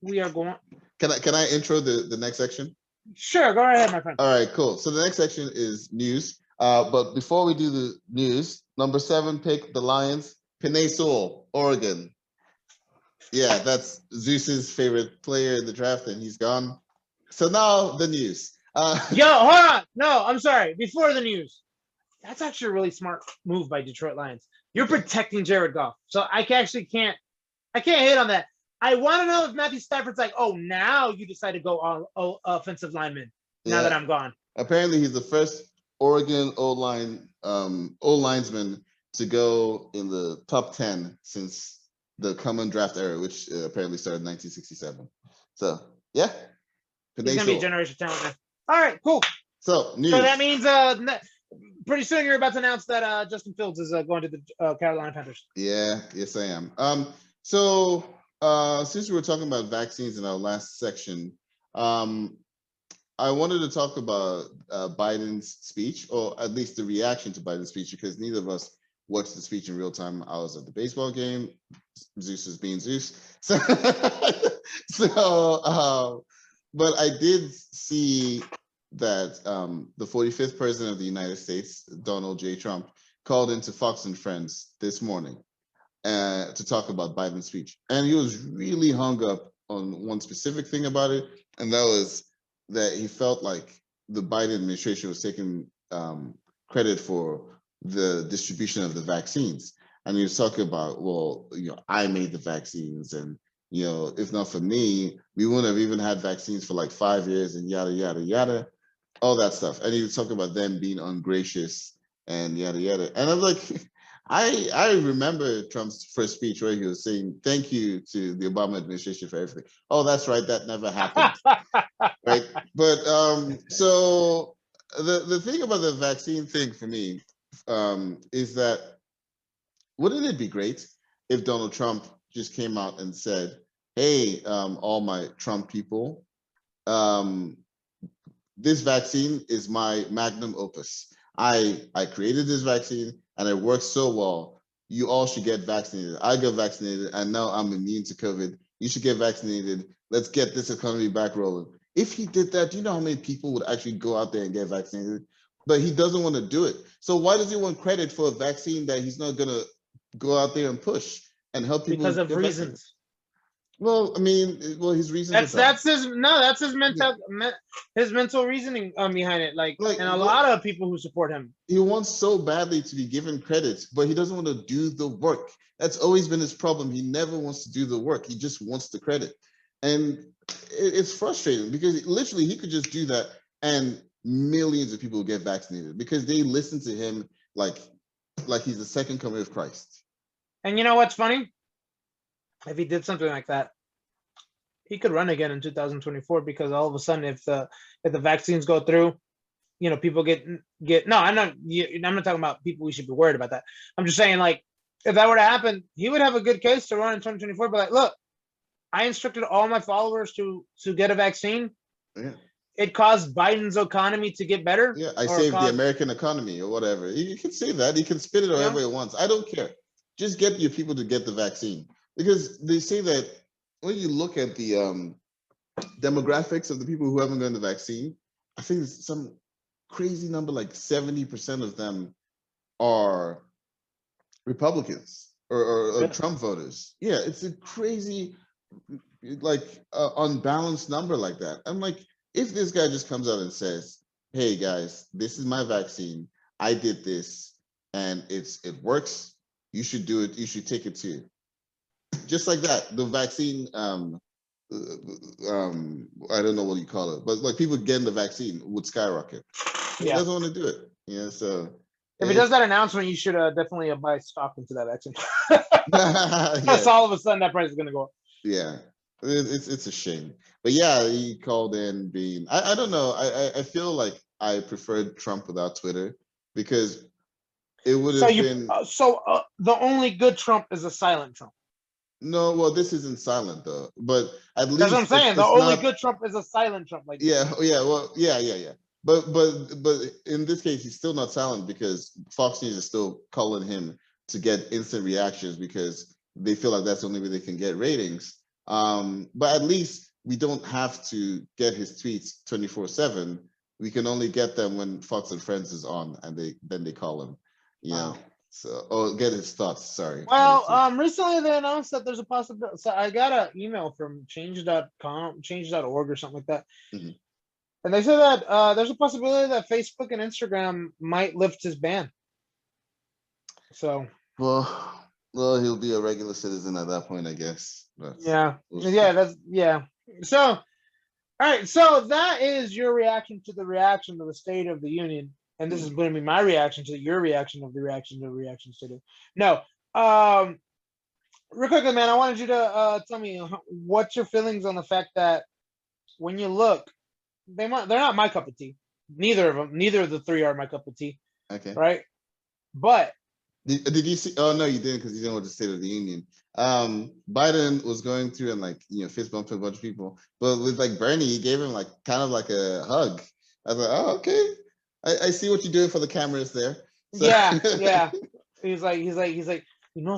we are going. Can I intro the next section? Sure, go right ahead, my friend. All right, cool. So the next section is news. But before we do the news, number 7 pick the Lions. Penei Sewell, Oregon. Yeah, that's Zeus's favorite player in the draft, and he's gone. So now the news. Yo, hold on. No, I'm sorry. Before the news, that's actually a really smart move by Detroit Lions. You're protecting Jared Goff, so I can't hate on that. I want to know if Matthew Stafford's like, oh, now you decide to go on offensive lineman now that I'm gone. Apparently, he's the first Oregon O-linesman to go in the top 10 since the common draft era, which apparently started in 1967. So, yeah. He's going to be a generation talent. All right, cool. So, news. So that means pretty soon you're about to announce that Justin Fields is going to the Carolina Panthers. Yeah, yes, I am. So since we were talking about vaccines in our last section, I wanted to talk about Biden's speech, or at least the reaction to Biden's speech, because neither of us watched the speech in real time. I was at the baseball game. Zeus is being Zeus. But I did see that the 45th president of the United States, Donald J. Trump, called into Fox and Friends this morning to talk about Biden's speech. And he was really hung up on one specific thing about it, and that was that he felt like the Biden administration was taking credit for the distribution of the vaccines. And he was talking about, well, I made the vaccines, and if not for me, we wouldn't have even had vaccines for like 5 years, and yada, yada, yada, all that stuff. And he was talking about them being ungracious and yada, yada. And I'm like, I remember Trump's first speech where he was saying, thank you to the Obama administration for everything. Oh, that's right. That never happened. Right. But so the thing about the vaccine thing for me is that wouldn't it be great if Donald Trump just came out and said, hey, all my Trump people, this vaccine is my magnum opus. I created this vaccine and it works so well. You all should get vaccinated. I got vaccinated and now I'm immune to COVID. You should get vaccinated. Let's get this economy back rolling. If he did that, do you know how many people would actually go out there and get vaccinated? But he doesn't want to do it. So why does he want credit for a vaccine that he's not going to go out there and push and help people? Because of reasons. Vaccinated? Well, I mean, his reasons. That's his mental reasoning behind it. Like and a lot of people who support him. He wants so badly to be given credit, but he doesn't want to do the work. That's always been his problem. He never wants to do the work. He just wants the credit, and it's frustrating because literally he could just do that, and millions of people will get vaccinated because they listen to him like he's the second coming of Christ. And you know what's funny? If he did something like that, he could run again in 2024 because all of a sudden, if the vaccines go through, people get. No, I'm not talking about people. We should be worried about that. I'm just saying, like, if that were to happen, he would have a good case to run in 2024. But like, look, I instructed all my followers to get a vaccine. Yeah. It caused Biden's economy to get better. Yeah, I saved the American economy or whatever. He can say that. He can spit it however he wants. I don't care. Just get your people to get the vaccine. Because they say that when you look at the demographics of the people who haven't gotten the vaccine, I think it's some crazy number, like 70% of them are Republicans or Trump voters. Yeah, it's a crazy, unbalanced number like that. I'm like, if this guy just comes out and says, hey guys, this is my vaccine, I did this, and it works, you should do it, you should take it too. Just like that, the vaccine, I don't know what you call it, but like people getting the vaccine would skyrocket. He doesn't want to do it. Yeah, so if he does that announcement, you should definitely buy stock into that vaccine. That's all of a sudden that price is going to go up. Yeah, it's a shame, but yeah, he called in being. I don't know. I feel like I preferred Trump without Twitter because it would have been. The only good Trump is a silent Trump. No, well, this isn't silent though. But at least that's what I'm saying. The only good Trump is a silent Trump. Like yeah. But in this case, he's still not silent because Fox News is still calling him to get instant reactions because they feel like that's the only way they can get ratings. But at least we don't have to get his tweets 24/7. We can only get them when Fox and Friends is on, and then they call him, you know. Wow. So, or get his thoughts. Sorry. Well, recently they announced that there's a possibility. So I got an email from change.com, change.org or something like that. Mhm. And they said that there's a possibility that Facebook and Instagram might lift his ban. So Well, he'll be a regular citizen at that point, I guess. yeah, We'll see. yeah, that's yeah. So all right, so that is your reaction to the reaction to the State of the Union, and this is going to be my reaction to your reaction of the reaction to the reactions to the no. Real quickly, man, I wanted you to tell me what's your feelings on the fact that when you look, they're not my cup of tea. Neither of them, neither of the three are my cup of tea, Okay. right? But Did you see? Oh no, you didn't, because you didn't watch the State of the Union. Biden was going through and, like, fist bumping a bunch of people, but with, like, Bernie, he gave him, like, kind of like a hug. I was like, oh, okay, I see what you're doing for the cameras there. So, yeah. He's like,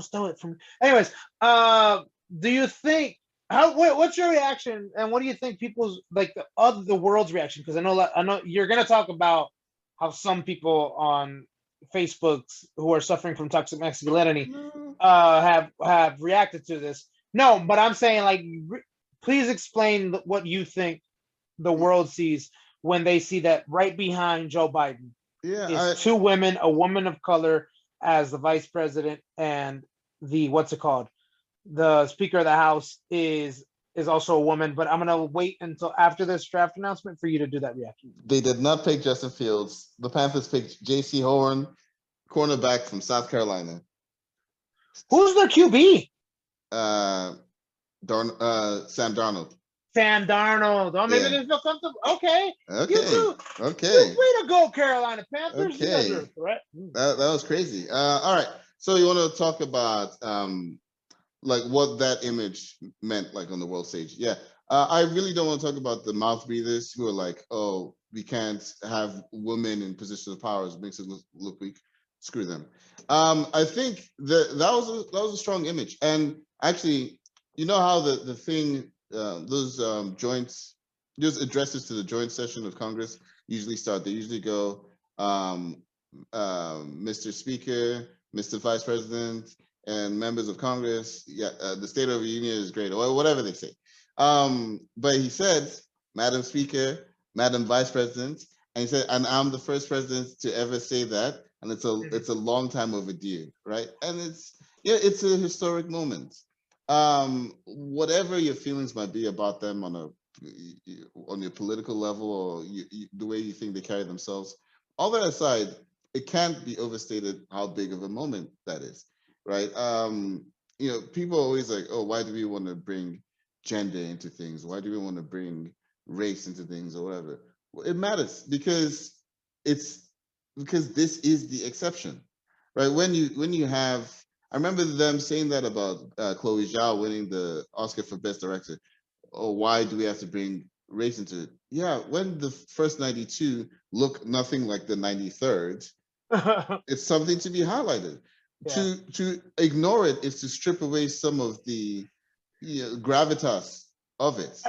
stow it from me. Anyways, do you think what's your reaction, and what do you think people's, like, the world's reaction? Because I know you're gonna talk about how some people on Facebook's who are suffering from toxic masculinity have reacted to this. No, but I'm saying, like, please explain what you think the world sees when they see that right behind Joe Biden is two women, a woman of color as the vice president, and the the Speaker of the House is also a woman. But I'm gonna wait until after this draft announcement for you to do that reaction. They did not pick Justin Fields. The Panthers picked J.C. Horn, cornerback from South Carolina. Who's their QB? Sam Darnold. Sam Darnold. Oh, maybe they feel comfortable. Okay. Okay. You too. Okay. Way to go, Carolina Panthers. Okay. You guys are a threat. That was crazy. All right. So you want to talk about like what that image meant, like, on the world stage? Yeah. I really don't want to talk about the mouth breathers who are like, oh, we can't have women in positions of power. It makes it look weak. Screw them. I think that was a strong image. And actually, you know how the thing, those joints, those addresses to the joint session of Congress usually start. They usually go, Mr. Speaker, Mr. Vice President, and members of Congress. Yeah, the State of the Union is great, or whatever they say. But he said, Madam Speaker, Madam Vice President, and he said, and I'm the first president to ever say that, and it's a long time overdue, right? And it's a historic moment. Whatever your feelings might be about them on your political level, or the way you think they carry themselves, all that aside, it can't be overstated how big of a moment that is, right? People are always like, oh, why do we want to bring gender into things? Why do we want to bring race into things, or whatever? Well, it matters because this is the exception, right? When you have, I remember them saying that about Chloe Zhao winning the Oscar for Best Director. Oh, why do we have to bring race into it? Yeah, when the first 92 look nothing like the 93rd, it's something to be highlighted. Yeah. To ignore it is to strip away some of the gravitas of it.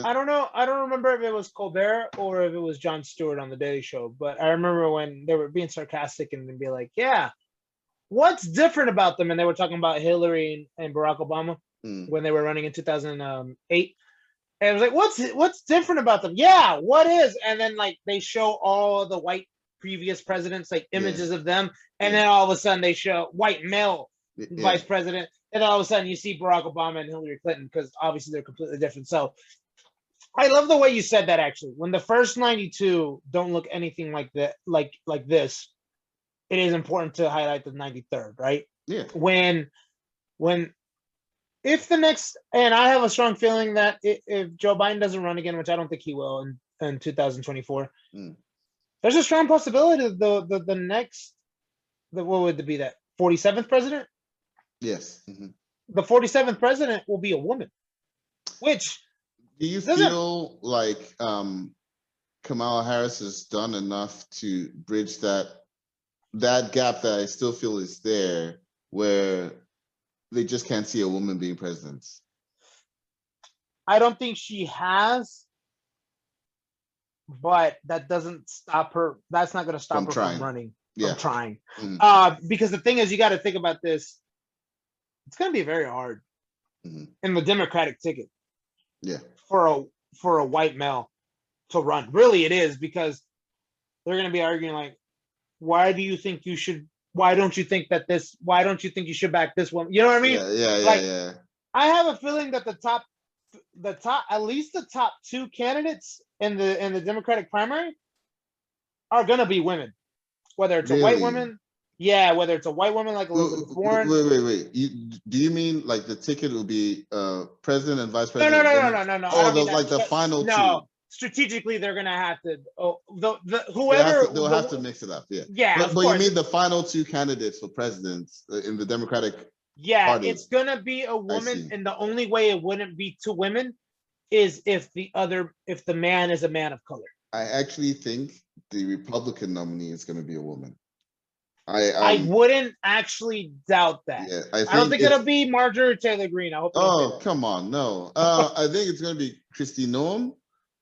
I don't know. I don't remember if it was Colbert or if it was Jon Stewart on the Daily Show, but I remember when they were being sarcastic and they'd be like, yeah, what's different about them? And they were talking about Hillary and Barack Obama when they were running in 2008. And it was like, what's different about them? Yeah, what is? And then, like, they show all the white previous presidents, like, images of them, and then all of a sudden they show white male vice president, and then all of a sudden you see Barack Obama and Hillary Clinton, because obviously they're completely different. So I love the way you said that, actually. When the first 92 don't look anything like that, like this, it is important to highlight the 93rd, right? Yeah. When if the next, and I have a strong feeling that if Joe Biden doesn't run again, which I don't think he will in 2024, there's a strong possibility that the next, what would it be, that 47th president? Yes. Mm-hmm. The 47th president will be a woman. Which, do you feel like Kamala Harris has done enough to bridge that gap that I still feel is there, where they just can't see a woman being president? I don't think she has, but that doesn't stop her. That's not going to stop From her trying. from running, Yeah. from trying. Mhm. Because the thing is, you got to think about this. It's going to be very hard Mhm. in the Democratic ticket Yeah. for a white male to run. Really, it is, because they're going to be arguing like, why do you think you should? Why don't you think that this? Why don't you think you should back this woman? You know what I mean? Like, Yeah. I have a feeling that at least the top two candidates in the Democratic primary are gonna be women. Whether it's a white Really? woman, yeah, whether it's a white woman like Elizabeth Warren. Wait. Do you mean like the ticket will be president and vice No, no, president no, no, women? no, no, no. I Oh, don't mean that. like the final two. No, strategically they're gonna have to. Oh, the whoever. They'll have to mix it up. Yeah. Yeah, of But you course. mean the final two candidates for president in the Democratic Yeah, Party? it's gonna be a I woman, see. and the only way it wouldn't be two women is if the man is a man of color. I actually think the Republican nominee is going to be a woman. I wouldn't actually doubt that. Yeah, I don't think it'll be Marjorie Taylor Greene. I hope you don't say Oh, that. come on, no. I think it's going to be Kristi Noem,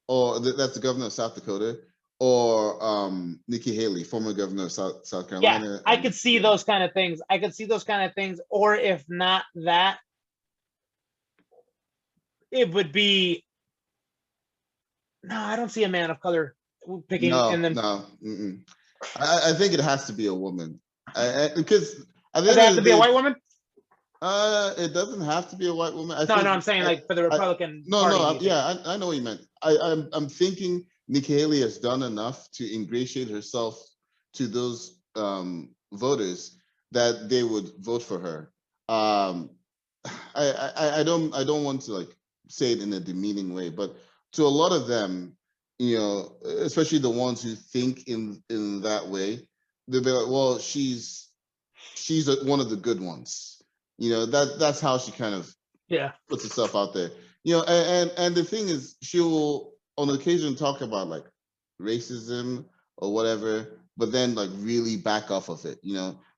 or that's the governor of South Dakota, or Nikki Haley, former governor of South Yeah, Carolina. I could see those kind of things. I could see those kind of things. Or if not that, it would be. No, I don't see a man of color picking. And then No. I think it has to be a woman, because at the does end it of have the to be a day, white woman? it doesn't have to be a white woman. No, I'm saying like for the Republican Party. Yeah, I know what you meant. I'm thinking Nikki Haley has done enough to ingratiate herself to those voters that they would vote for her. I don't want to like say it in a demeaning way, but to a lot of them, especially the ones who think in that way, they'll be like, well, she's one of the good ones. That's how she kind of puts herself out there. And the thing is, she will on occasion talk about like racism or whatever, but then like really back off of it,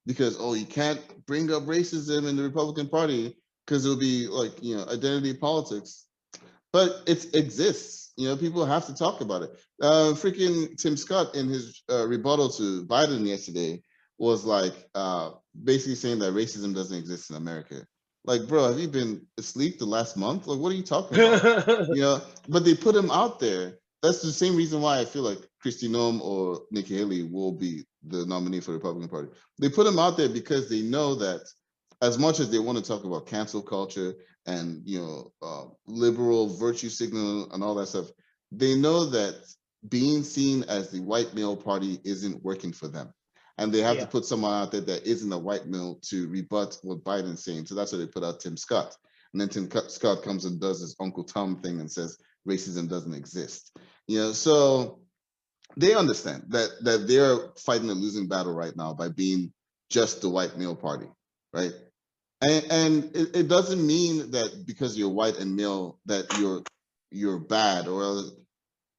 because you can't bring up racism in the Republican Party because it'll be like identity politics. But it exists. People have to talk about it. Freaking Tim Scott in his rebuttal to Biden yesterday was like basically saying that racism doesn't exist in America. Like, bro, have you been asleep the last month? Like, what are you talking about? But they put him out there. That's the same reason why I feel like Kristi Noem or Nikki Haley will be the nominee for the Republican Party. They put him out there because they know that as much as they want to talk about cancel culture and liberal virtue signal and all that stuff, they know that being seen as the white male party isn't working for them, and they have to put someone out there that isn't a white male to rebut what Biden's saying. So that's why they put out Tim Scott, and then Tim Scott comes and does his Uncle Tom thing and says racism doesn't exist. So they understand that they're fighting a losing battle right now by being just the white male party, right? And it doesn't mean that because you're white and male that you're bad,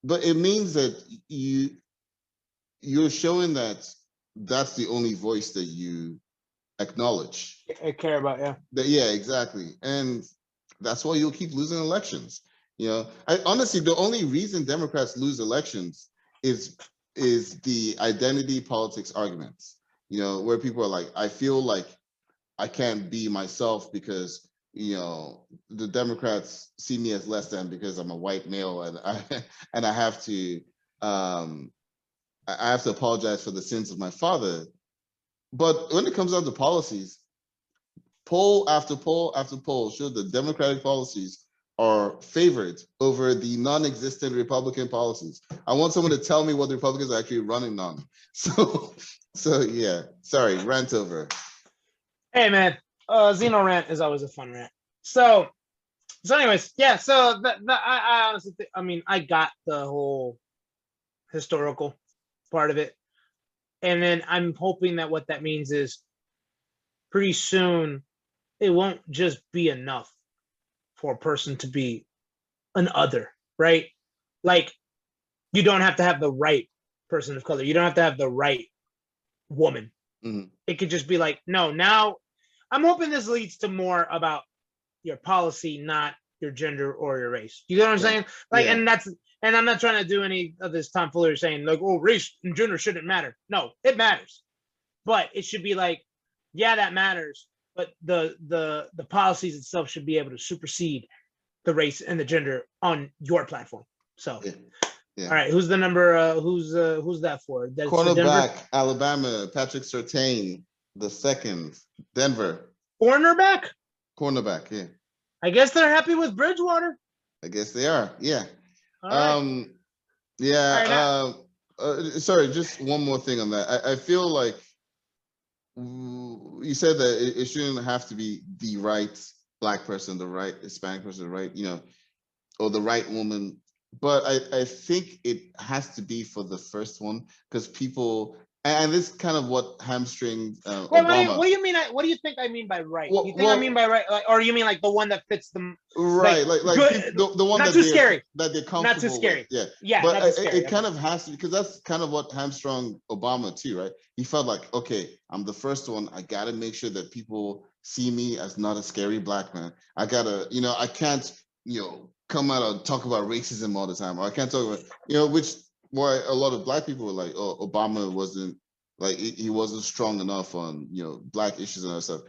but it means that you're showing that that's the only voice that you acknowledge. I care about, Yeah, exactly. And that's why you'll keep losing elections. Honestly, the only reason Democrats lose elections is the identity politics arguments, where people are like, I feel like I can't be myself because the Democrats see me as less than because I'm a white male, and I have to apologize for the sins of my father. But when it comes down to policies, poll after poll after poll show the Democratic policies are favored over the non-existent Republican policies. I want someone to tell me what the Republicans are actually running on. So yeah, sorry, rant over. Hey man, Xeno rant is always a fun rant. So anyways, yeah. So I honestly think, I got the whole historical part of it, and then I'm hoping that what that means is pretty soon it won't just be enough for a person to be an other, right? Like, you don't have to have the right person of color. You don't have to have the right woman. Mm-hmm. It could just be like, no, now I'm hoping this leads to more about your policy, not your gender or your race. You know what I'm Yeah. saying? Like, Yeah. and I'm not trying to do any of this tomfoolery saying like, oh, race and gender shouldn't matter. No, it matters, but it should be like, yeah, that matters, but the policies itself should be able to supersede the race and the gender on your platform. So, Yeah. Yeah. all right, who's the number? Who's that for? That's for Denver. Cornerback, Alabama, Patrick Surtain, the second, Denver. Cornerback. Cornerback, yeah. I guess they're happy with Bridgewater. I guess they are, yeah. All right. Yeah. Sorry, just one more thing on that. I feel like you said that it shouldn't have to be the right Black person, the right Hispanic person, the right, or the right woman. But I think it has to be for the first one, because people, and this is kind of what hamstrings Wait, Obama. what do you mean? What do you think I mean by right? Well- You think I mean by right, like, or you mean like the one that fits them? Right, like good- the one not that too they're scary. that they're comfortable Not too scary. with. Yeah, Yeah, but not too scary. it kind of has to, because that's kind of what hamstrung Obama too, right? He felt like, okay, I'm the first one. I gotta make sure that people see me as not a scary Black man. I gotta, I can't, come out and talk about racism all the time, or I can't talk about, which why a lot of Black people were like, oh, Obama wasn't like he wasn't strong enough on Black issues and other stuff.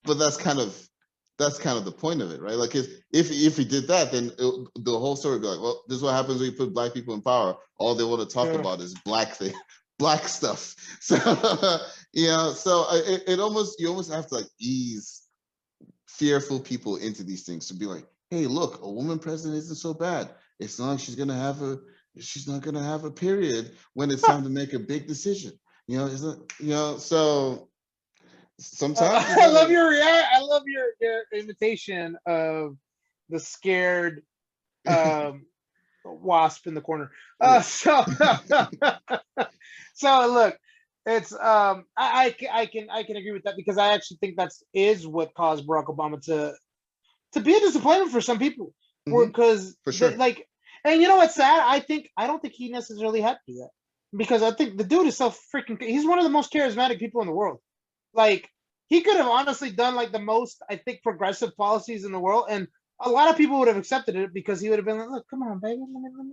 But that's kind of the point of it, right? Like if he did that, then the whole story would be like, well, this is what happens when you put Black people in power. All they want to talk about is Black stuff. So so it almost, you almost have to like ease fearful people into these things to be like, hey, look, a woman president isn't so bad. It's not like she's not gonna have a period when it's time to make a big decision. So sometimes I love your imitation of the scared wasp in the corner. So look, it's I can agree with that, because I actually think is what caused Barack Obama to be a disappointment for some people, because for sure. And you know what's sad? I don't think he necessarily had to do that, because I think the dude is so freaking. He's one of the most charismatic people in the world. Like, he could have honestly done like the most, I think, progressive policies in the world, and a lot of people would have accepted it, because he would have been like, "Look, come on, baby,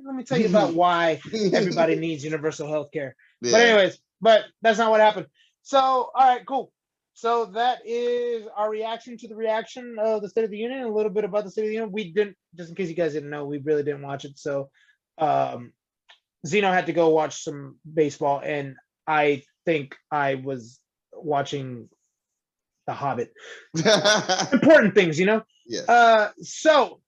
let me tell you about why everybody needs universal health care." Yeah. But anyways, that's not what happened. So, all right, cool. So that is our reaction to the reaction of the State of the Union, a little bit about the State of the Union. We didn't, just in case you guys didn't know, we really didn't watch it. So Zeno had to go watch some baseball, and I think I was watching The Hobbit. Important things, Yes. So